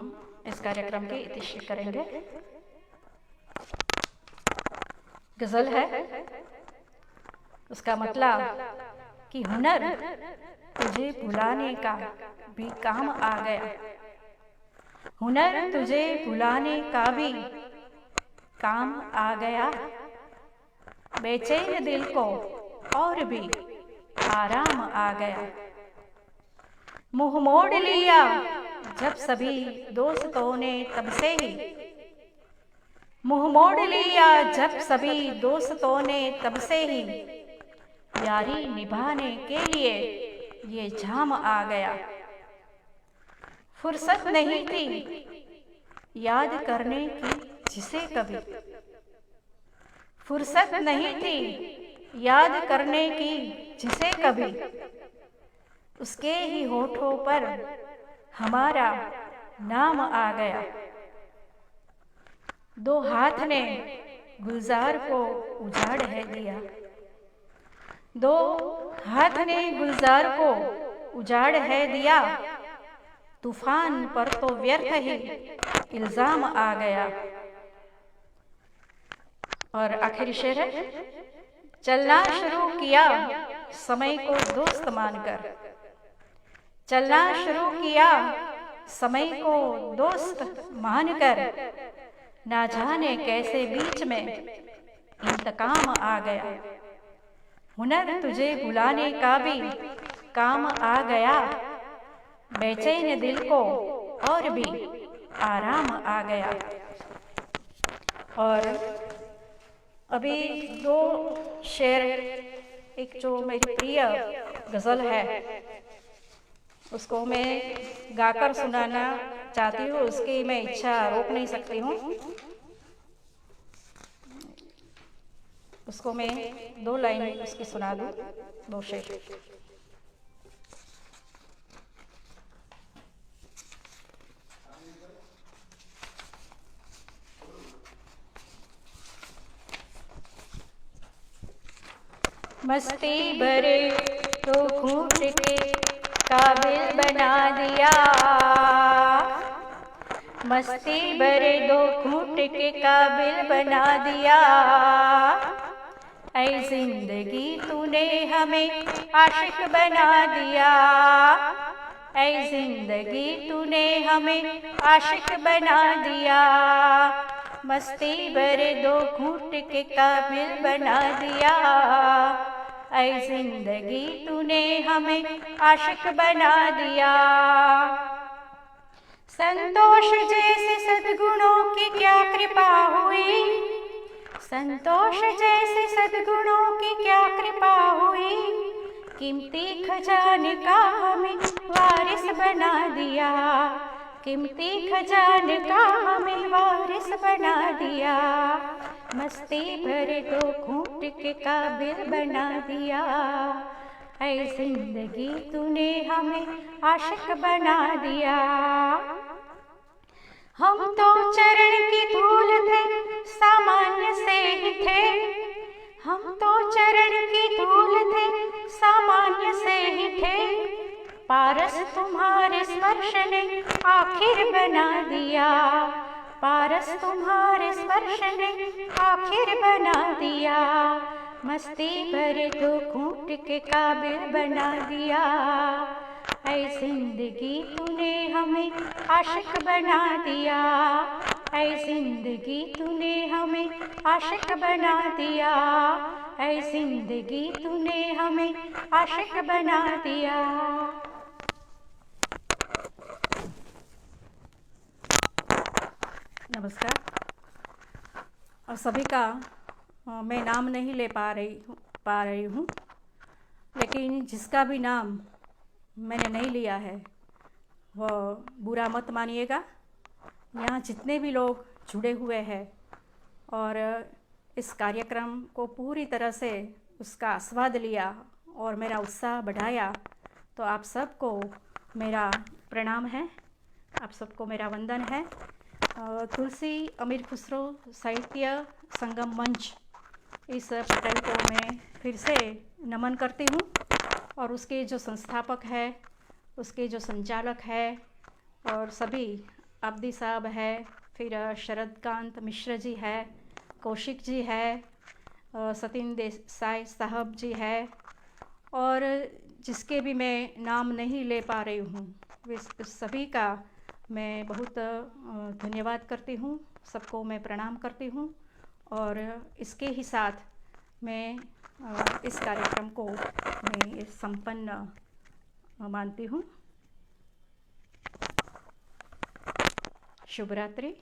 इस कार्यक्रम की इतिश्री करेंगे। गज़ल है, उसका मतलब कि हुनर तुझे भुलाने का भी काम आ गया, हुनर तुझे भुलाने का भी काम आ गया। बेचैन दिल को और भी आराम आ गया। मुंह मोड़ लिया जब सभी दोस्तों ने तब से ही, मुंह मोड़ लिया जब सभी दोस्तों ने, तब से ही यारी निभाने के लिए ये जाम आ गया। फुर्सत नहीं थी याद करने की जिसे कभी, फुर्सत नहीं थी याद करने की जिसे कभी, उसके ही होठों पर हमारा नाम आ गया। दो हाथ ने गुलजार को उजाड़ है दिया, दो हाथ ने गुलजार को उजाड़ है दिया, तूफान पर तो व्यर्थ ही इल्जाम आ गया। और आखिरी शेर है, चलना शुरू किया समय को दोस्त मानकर, चलना शुरू किया समय को दोस्त मानकर, ना जाने कैसे बीच में इंतकाम आ गया। हुनर तुझे बुलाने का भी काम आ गया, बेचैन दिल को और भी आराम आ गया। और अभी दो शेर, एक जो मेरी प्रिय गज़ल है उसको मैं गाकर सुनाना चाहती हूँ, उसकी मैं इच्छा रोक नहीं सकती हूँ। उसको मैं दो लाइन उसकी सुना दूँ, दो शेर। मस्ती भरे तो घूट के काबिल बना दिया, मस्ती भरे दो घूट के काबिल बना दिया। ऐ जिंदगी तूने हमें आशिक बना दिया, ऐ जिंदगी तूने हमें आशिक बना दिया। मस्ती भरे दो घूट के काबिल बना दिया, ऐ जिंदगी तूने हमें आशिक बना दिया। संतोष जैसे सद्गुणों की क्या कृपा हुई, संतोष जैसे सद्गुणों की क्या कृपा हुई, कीमती खजाने का हमें वारिस बना दिया, कीमती खजाने का हमें वारिस बना दिया। मस्ती भरे दो घूंट के काबिल बना दिया, ऐ जिंदगी तूने हमें आशिक बना दिया। हम तो चरण की धूल थे सामान्य से ही थे, हम तो चरण की धूल थे सामान्य से ही थे, पारस तुम्हारे स्पर्श ने आखिर बना दिया, पारस तुम्हारे स्पर्श ने आखिर बना दिया। मस्ती भरे दो घूंट के काबिल बना दिया, ऐ जिंदगी तूने हमें आशिक बना दिया, ऐ जिंदगी तूने हमें आशिक बना दिया, ऐ जिंदगी तूने हमें आशिक बना दिया। नमस्कार। और सभी का मैं नाम नहीं ले पा रही हूँ, लेकिन जिसका भी नाम मैंने नहीं लिया है वह बुरा मत मानिएगा। यहाँ जितने भी लोग जुड़े हुए हैं और इस कार्यक्रम को पूरी तरह से उसका आस्वाद लिया और मेरा उत्साह बढ़ाया, तो आप सबको मेरा प्रणाम है, आप सबको मेरा वंदन है। तुलसी अमीर खुसरो साहित्य संगम मंच, इस पटल को मैं फिर से नमन करती हूँ और उसके जो संस्थापक है, उसके जो संचालक है और सभी अब्दी साहब है, फिर शरदकांत मिश्र जी है, कौशिक जी है, सतीन देसाई साहब जी है और जिसके भी मैं नाम नहीं ले पा रही हूँ, वे सभी का मैं बहुत धन्यवाद करती हूँ, सबको मैं प्रणाम करती हूँ। और इसके ही साथ मैं इस कार्यक्रम को मैं संपन्न मानती हूँ। शुभ रात्रि।